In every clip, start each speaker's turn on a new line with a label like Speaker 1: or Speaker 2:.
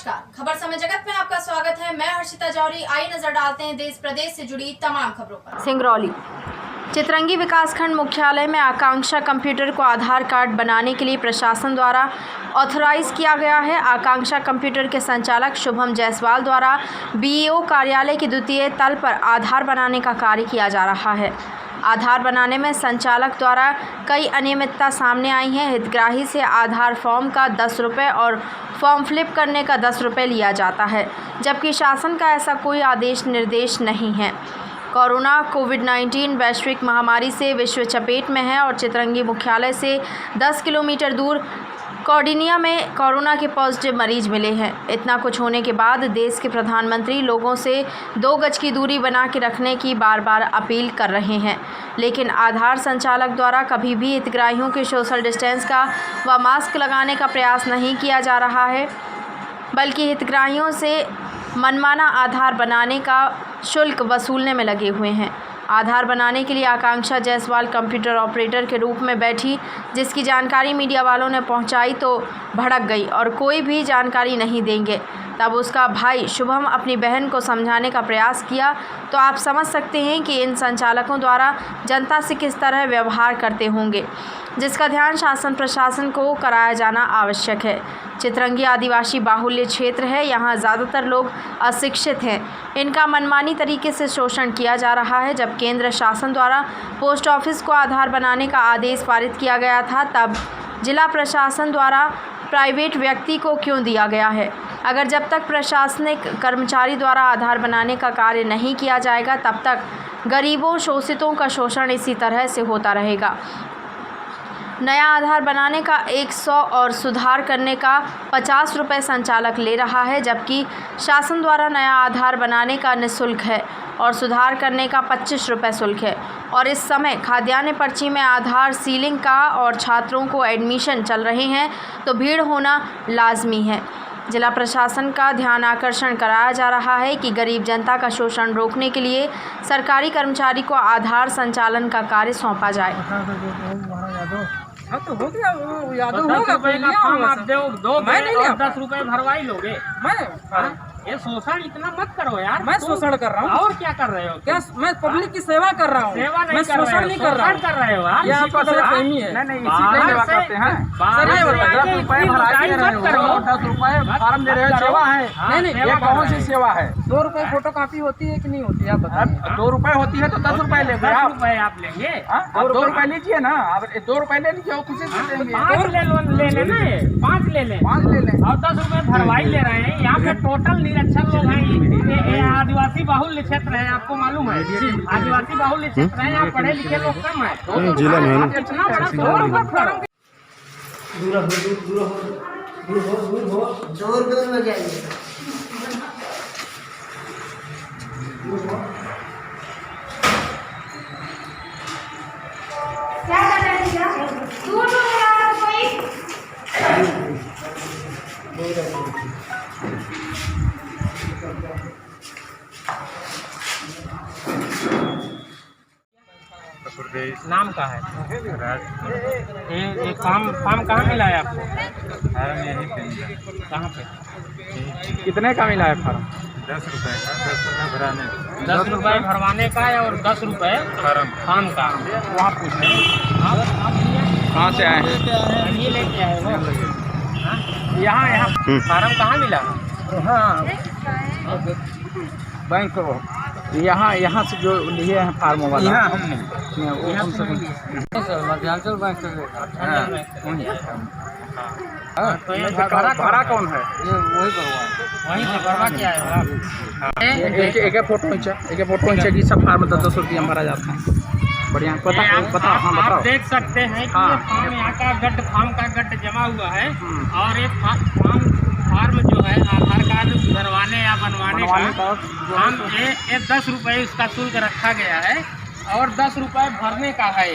Speaker 1: नमस्कार, खबर समय जगत में आपका स्वागत है। मैं हर्षिता जौहरी। आइए नजर डालते हैं देश प्रदेश से जुड़ी तमाम खबरों पर। सिंगरौली चितरंगी विकासखंड मुख्यालय में आकांक्षा कंप्यूटर को आधार कार्ड बनाने के लिए प्रशासन द्वारा ऑथराइज किया गया है। आकांक्षा कंप्यूटर के संचालक शुभम जायसवाल द्वारा बीईओ कार्यालय के द्वितीय तल पर आधार बनाने का कार्य किया जा रहा है। आधार बनाने में संचालक द्वारा कई अनियमितता सामने आई हैं। हितग्राही से आधार फॉर्म का 10 रुपये और फॉर्म फ्लिप करने का 10 रुपये लिया जाता है, जबकि शासन का ऐसा कोई आदेश निर्देश नहीं है। कोरोना कोविड-19 वैश्विक महामारी से विश्व चपेट में है और चितरंगी मुख्यालय से 10 किलोमीटर दूर कौंडिन्या में कोरोना के पॉजिटिव मरीज मिले हैं। इतना कुछ होने के बाद देश के प्रधानमंत्री लोगों से 2 गज की दूरी बना के रखने की बार बार अपील कर रहे हैं, लेकिन आधार संचालक द्वारा कभी भी हितग्राहियों के सोशल डिस्टेंस का व मास्क लगाने का प्रयास नहीं किया जा रहा है, बल्कि हितग्राहियों से मनमाना आधार बनाने का शुल्क वसूलने में लगे हुए हैं। आधार बनाने के लिए आकांक्षा जायसवाल कंप्यूटर ऑपरेटर के रूप में बैठी, जिसकी जानकारी मीडिया वालों ने पहुंचाई तो भड़क गई और कोई भी जानकारी नहीं देंगे। तब उसका भाई शुभम अपनी बहन को समझाने का प्रयास किया, तो आप समझ सकते हैं कि इन संचालकों द्वारा जनता से किस तरह व्यवहार करते होंगे, जिसका ध्यान शासन प्रशासन को कराया जाना आवश्यक है। चितरंगी आदिवासी बाहुल्य क्षेत्र है, यहाँ ज़्यादातर लोग अशिक्षित हैं। इनका मनमानी तरीके से शोषण किया जा रहा है। जब केंद्र शासन द्वारा पोस्ट ऑफिस को आधार बनाने का आदेश पारित किया गया था, तब जिला प्रशासन द्वारा प्राइवेट व्यक्ति को क्यों दिया गया है? अगर जब तक प्रशासनिक कर्मचारी द्वारा आधार बनाने का कार्य नहीं किया जाएगा, तब तक गरीबों शोषितों का शोषण इसी तरह से होता रहेगा। नया आधार बनाने का 100 और सुधार करने का 50 रुपये संचालक ले रहा है, जबकि शासन द्वारा नया आधार बनाने का निःशुल्क है और सुधार करने का 25 रुपये शुल्क है। और इस समय खाद्यान्न पर्ची में आधार सीलिंग का और छात्रों को एडमिशन चल रहे हैं, तो भीड़ होना लाजमी है। जिला प्रशासन का ध्यान आकर्षण कराया जा रहा है कि गरीब जनता का शोषण रोकने के लिए सरकारी कर्मचारी को आधार संचालन का कार्य सौंपा जाए।
Speaker 2: तो हो गया, वो यादव होगा,
Speaker 3: आप दो
Speaker 2: मैं नहीं लिया।
Speaker 3: 10 रुपए भरवाई लोगे।
Speaker 2: मैं
Speaker 3: ये शोषण इतना मत करो यार।
Speaker 2: मैं शोषण कर रहा हूँ।
Speaker 3: और क्या कर रहे हो?
Speaker 2: क्या मैं पब्लिक की सेवा कर रहा हूँ।
Speaker 3: सेवा नहीं
Speaker 2: मैं
Speaker 3: कर रहे
Speaker 2: शोषण
Speaker 3: हो,
Speaker 2: नहीं कर रहा हूँ।
Speaker 3: कर रहे हो यार।
Speaker 2: ये आपका सिर्फ यही है।
Speaker 4: नहीं इसी पे सेवा करते हैं।
Speaker 2: 10 रुपए भराई दे रहे हो,
Speaker 4: 10 रुपए फार्म दे रहे हो, सेवा है।
Speaker 2: नहीं
Speaker 4: ये कौन सी सेवा है?
Speaker 2: 2 रुपए फोटो कॉपी होती है कि नहीं होती है? आप बताइए।
Speaker 4: 2 रुपए होती है तो 10 रुपए लेंगे
Speaker 3: 10
Speaker 4: आप।
Speaker 3: रुपए आप लेंगे।
Speaker 4: 2 रुपए लीजिए ना, आप 2 रुपए ले लीजिए और खुशी से देंगे।
Speaker 3: 5 ले लेना है, 5 ले लें
Speaker 4: 5 ले लें
Speaker 3: और 10 रुपए भरवाई ले रहे हैं। यहाँ पे टोटल निरक्षर लोग हैं। ये आदिवासी बाहुल्य क्षेत्र है, आपको मालूम है। आदिवासी बाहुल्य क्षेत्र है, यहाँ पढ़े लिखे लोग कम है।
Speaker 4: जिला में
Speaker 3: इतना बड़ा 2 रुपए फॉर्म
Speaker 5: दूर में जाइए।
Speaker 6: क्या कर रहे हैं क्या? दूर हो गया कोई?
Speaker 3: नाम का है। ये फॉर्म कहाँ मिला है आपको? कहाँ पे?
Speaker 4: कितने का मिला है फार्म?
Speaker 7: 10 रुपए का, 10 रुपए भराने
Speaker 3: 10 रुपए भरवाने का है और 10 रुपए फॉर्म का। वहाँ पूछे
Speaker 4: कहाँ से आए हैं?
Speaker 3: ये लेके आए हो? यहाँ फॉर्म कहाँ मिला?
Speaker 4: हाँ बैंक यहाँ से जो लिए हैं फार्म वाला।
Speaker 3: यहाँ हमने
Speaker 4: मध्यांचल बैंक से
Speaker 3: तो ये
Speaker 4: भरा कौन है?
Speaker 3: ये वहीं से भरवा के आए हो आप?
Speaker 4: एक फोटो खींचा कि सब फार्म 10 रुपया भरा जाता है। बढ़िया पता हाँ बताओ।
Speaker 3: आप देख सकते हैं कि ये फॉर्म यहाँ का फॉर्म का गट जमा हुआ है और ये फॉर्म जो है आधार कार्ड भरवाने या बनवाने का फॉर्म ये 10 रुपये इसका शुल्क रखा गया है और 10 रुपये भरने का है।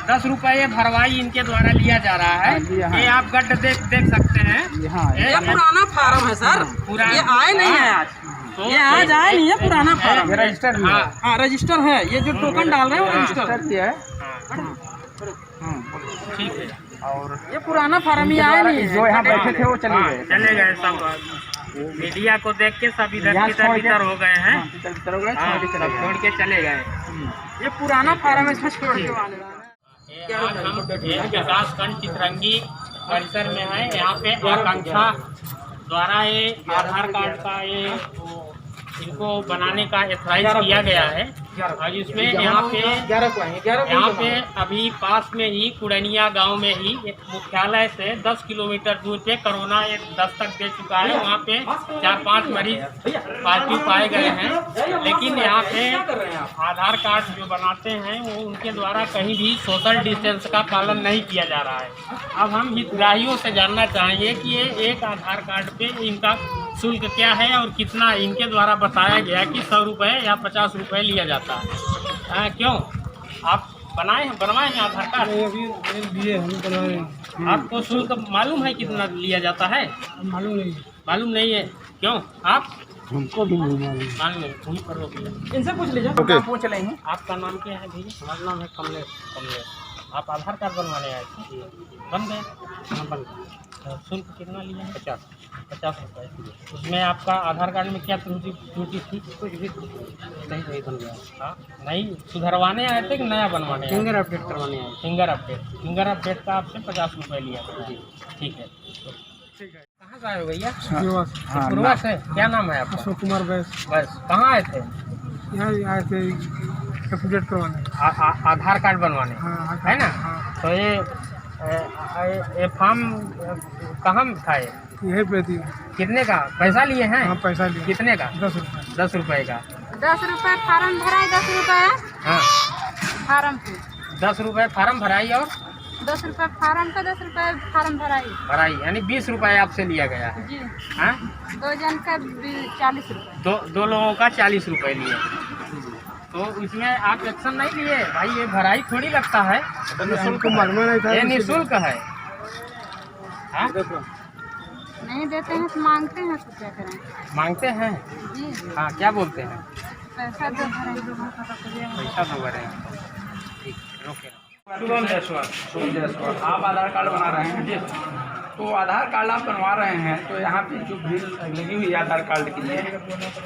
Speaker 3: 10 रुपये भरवाई इनके द्वारा लिया जा रहा है। ये आप गट देख सकते हैं।
Speaker 2: ये पुराना फार्म है सर, ये आए नहीं है आज। ये आज आया नहीं है, पुराना फार्म
Speaker 4: रजिस्टर।
Speaker 2: हाँ रजिस्टर है। ये जो टोकन डाल रहे हैं वो रजिस्टर
Speaker 4: है।
Speaker 3: ठीक है।
Speaker 4: और
Speaker 2: ये पुराना फार्म ही आया नहीं है।
Speaker 4: जो यहाँ बैठे थे वो चले गए।
Speaker 3: चले गए सब। मीडिया को देख के सब इधर भीतर हो गए हैं।
Speaker 4: भीतर हो गए,
Speaker 3: हाँ,
Speaker 4: छोड़ के चले
Speaker 3: सब
Speaker 4: गए।
Speaker 3: छोड़ के चले गए।
Speaker 2: ये पुराना फार्म है, इसमें छोड़ के वाले
Speaker 3: आज हम विकास खंड चितरंगी परिसर में है। यहाँ पे आकांक्षा द्वारा ये आधार कार्ड का ये इनको बनाने का एथराइज किया गया है। और इसमें यहाँ पे अभी पास में ही कुड़निया गांव में ही एक मुख्यालय से 10 किलोमीटर दूर पे कोरोना एक दस्तक दे चुका है। वहाँ पे 4-5 मरीज पॉजिटिव पाए गए हैं। लेकिन यहाँ पे आधार कार्ड जो बनाते हैं वो उनके द्वारा कहीं भी सोशल डिस्टेंस का पालन नहीं किया जा रहा है। अब हम हितग्राहियों से जानना चाहेंगे कि ये एक आधार कार्ड पे इनका शुल्क क्या है और कितना इनके द्वारा बताया गया कि 100 रुपये या 50 रुपये लिया जाता है। क्यों आप बनवाए हैं आधार कार्ड? आपको शुल्क मालूम है कितना लिया जाता है? मालूम नहीं है। क्यों आप? हमको भी नहीं मालूम है। वहीं पर रोकिए,
Speaker 2: इनसे पूछ लीजिए।
Speaker 4: ओके, पूछ लेंगे।
Speaker 3: आपका नाम क्या है भैया? हमारा नाम है कमलेश। आप आधार कार्ड बनवाने आए थे? बन गए? हाँ बन गए। शुल्क कितना लिया है? 50 रुपये। उसमें आपका आधार कार्ड में क्या त्रुटि थी? कुछ भी सही बन गया। हाँ, नहीं सुधरवाने आए थे कि नया बनवाने? फिंगर अपडेट करवाने आए। फिंगर अपडेट का आपसे 50 रुपये लिया था। जी ठीक है। कहाँ से आए हो भैया? पूर्वा से। क्या नाम है आपका?
Speaker 5: अशोक कुमार बैस।
Speaker 3: बस कहाँ आए थे?
Speaker 5: यहाँ आए थे अपडेट करवाने।
Speaker 3: आधार कार्ड बनवाने,
Speaker 5: हाँ,
Speaker 3: है ना?
Speaker 5: हाँ।
Speaker 3: तो ये फॉर्म कहाँ था?
Speaker 5: यही पे थी।
Speaker 3: कितने का पैसा लिए हैं?
Speaker 5: हाँ, पैसा लिया।
Speaker 3: कितने का?
Speaker 5: 10 रुपये।
Speaker 3: 10 रुपये का।
Speaker 6: 10 रुपये फार्म भराई, 10 रुपये
Speaker 3: हाँ,
Speaker 6: फार्म पे
Speaker 3: 10 रुपये फार्म भराई और
Speaker 6: 10 रुपये फार्म का 10 रुपये फार्म भराई।
Speaker 3: यानी 20 रुपये आपसे लिया गया है।
Speaker 6: जी।
Speaker 3: हाँ,
Speaker 6: 2 जन का 40 रुपये।
Speaker 3: दो लोगों का 40 रुपये लिए। तो इसमें आप एक्शन नहीं लिए? भाई ये भराई थोड़ी लगता है,
Speaker 5: हमको मालूम नहीं था।
Speaker 3: ये निःशुल्क है। हाँ?
Speaker 6: नहीं देते हैं तो मांगते हैं, तो क्या करें?
Speaker 3: मांगते हैं?
Speaker 6: जी।
Speaker 3: हाँ, क्या बोलते हैं?
Speaker 6: पैसा दो भराई लोगों का तो करिए।
Speaker 3: पैसा तो भरे। ठीक, रोके।
Speaker 4: शुभम जायसवाल। आप आधार कार्ड बना रहे हैं? तो आधार कार्ड आप बनवा रहे हैं तो यहाँ पे जो भीड़ लगी हुई है आधार कार्ड के लिए,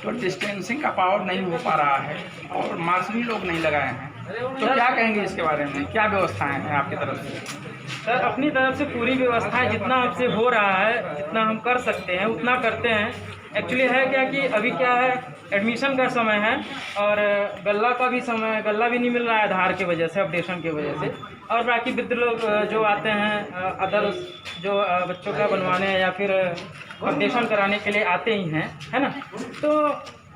Speaker 4: तो डिस्टेंसिंग का पावर नहीं हो पा रहा है और मास्क भी लोग नहीं लगाए हैं। तो क्या कहेंगे इसके बारे में? क्या व्यवस्थाएं हैं आपकी तरफ से?
Speaker 2: सर अपनी तरफ से पूरी व्यवस्था है, जितना हमसे हो रहा है, जितना हम कर सकते हैं उतना करते हैं। एक्चुअली है क्या कि अभी क्या है, एडमिशन का समय है और गल्ला का भी समय है। गल्ला भी नहीं मिल रहा है आधार की वजह से, अपडेशन की वजह से। और बाकी वृद्ध लोग जो आते हैं अदर जो बच्चों का बनवाने या फिर अपडेशन कराने के लिए आते ही हैं, है ना? तो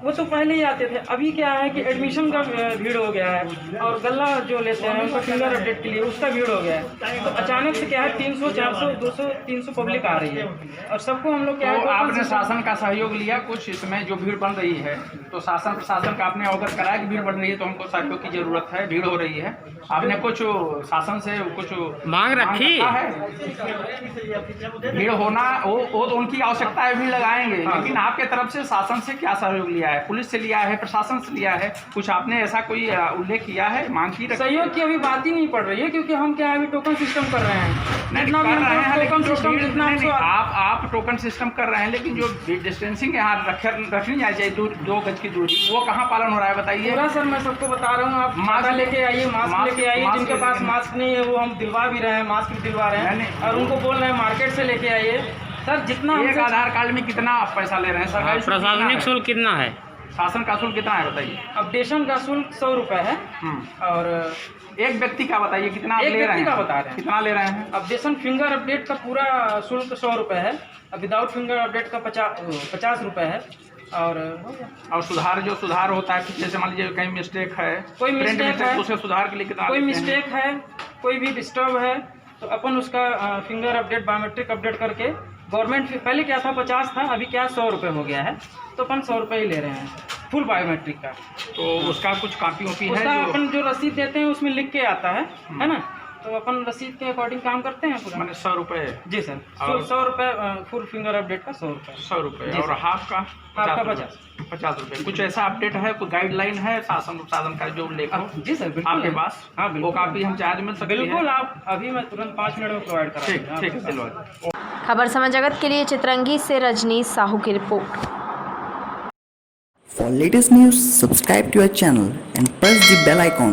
Speaker 2: वो तो पहले ही आते थे। अभी क्या है कि एडमिशन का भीड़ हो गया है और गल्ला जो लेते हैं उनका फिंगर अपडेट के लिए उसका भीड़ हो गया है। तो अचानक से क्या है 300, 400, 200, 300 पब्लिक आ रही है और सबको हम लोग क्या
Speaker 4: तो
Speaker 2: है,
Speaker 4: आपने शासन का सहयोग लिया कुछ इसमें जो भीड़ बन रही है? तो शासन प्रशासन का आपने अवगत कराया कि भीड़ बढ़ रही है तो हमको सहयोग की जरूरत है, भीड़ हो रही है। आपने कुछ शासन से कुछ
Speaker 3: मांग रखी
Speaker 4: है? भीड़ होना वो तो उनकी आवश्यकता है, भीड़ लगाएंगे। लेकिन आपके तरफ से शासन से क्या सहयोग लिया है? पुलिस से लिया है, प्रशासन से लिया है? कुछ आपने ऐसा कोई उल्लेख किया है, मांग की?
Speaker 2: सहयोग की अभी बात ही नहीं पड़ रही है क्योंकि हम क्या है अभी टोकन सिस्टम कर रहे हैं। जितना भी टोकन सिस्टम जितना
Speaker 4: आप टोकन सिस्टम कर रहे हैं, लेकिन जो डिस्टेंसिंग यहाँ रखनी चाहिए 2 गज की दूरी, वो कहाँ पालन हो रहा है बताइए?
Speaker 2: पूरा सर मैं सबको बता रहा हूँ, आप मास्क लेके आइए, मास्क लेके आइए। जिनके पास मास्क नहीं है वो हम दिलवा भी रहे हैं, मास्क भी दिलवा रहे हैं और उनको बोल रहे हैं मार्केट से लेके आइए। सर जितना
Speaker 4: एक आधार कार्ड में कितना आप पैसा ले रहे हैं? सरकारी
Speaker 3: प्रशासनिक शुल्क कितना है?
Speaker 4: शासन का शुल्क कितना है बताइए?
Speaker 2: अपडेशन का शुल्क 100 रुपये है और
Speaker 4: एक व्यक्ति का बताइए कितना आप
Speaker 2: एक
Speaker 4: ले रहे
Speaker 2: व्यक्ति
Speaker 4: हैं?
Speaker 2: का बता रहे हैं।
Speaker 4: कितना ले रहे हैं?
Speaker 2: अपडेशन फिंगर अपडेट का पूरा शुल्क 100 रुपये है, विदाउट फिंगर अपडेट का 50 रुपये है।
Speaker 4: और सुधार होता है, जैसे मान लीजिए कहीं मिस्टेक है,
Speaker 2: कोई मिस्टेक है,
Speaker 4: उसके सुधार के लिए कितना?
Speaker 2: कोई मिस्टेक है, कोई भी डिस्टर्ब है तो अपन उसका फिंगर अपडेट बायोमेट्रिक अपडेट करके गवर्नमेंट पहले क्या था 50 था, अभी क्या 100 रुपये हो गया है, तो अपन 100 रुपये ही ले रहे हैं फुल बायोमेट्रिक का।
Speaker 4: तो उसका कुछ कॉपी वॉपी है?
Speaker 2: उसका अपन जो रसीद देते हैं उसमें लिख के आता है ना, तो अपन रसीद के अकॉर्डिंग काम करते हैं पूरा।
Speaker 4: मैंने 100 रुपये
Speaker 2: जी सर,
Speaker 4: और
Speaker 2: 100 रुपये फुल फिंगर अपडेट का 100 रुपये।
Speaker 4: 100 रुपये
Speaker 2: जी
Speaker 4: और
Speaker 2: सर।
Speaker 4: हाफ का
Speaker 2: हाफ का
Speaker 4: 50 रुपये। कुछ ऐसा अपडेट है, कोई गाइडलाइन है शासन साधन का जो लेखो
Speaker 2: जी सर, बिल्कुल
Speaker 4: आपके
Speaker 2: है।
Speaker 4: पास?
Speaker 2: हाँ
Speaker 4: वो
Speaker 2: बिल्कुल,
Speaker 4: कापी हम चार्ज मिल सकती है?
Speaker 2: बिल्कुल आप अभी मैं तुरंत 5 मिनट में प्रोवाइड करा
Speaker 4: ठीक
Speaker 2: दूंगा
Speaker 4: ठीक है,
Speaker 2: आपके
Speaker 4: दिलवा
Speaker 2: साथ।
Speaker 4: दो।
Speaker 1: खबर समय जगत के लिए चित्रंगी से रजनीश साहू की report.
Speaker 8: For latest news, subscribe to our channel and press the bell icon.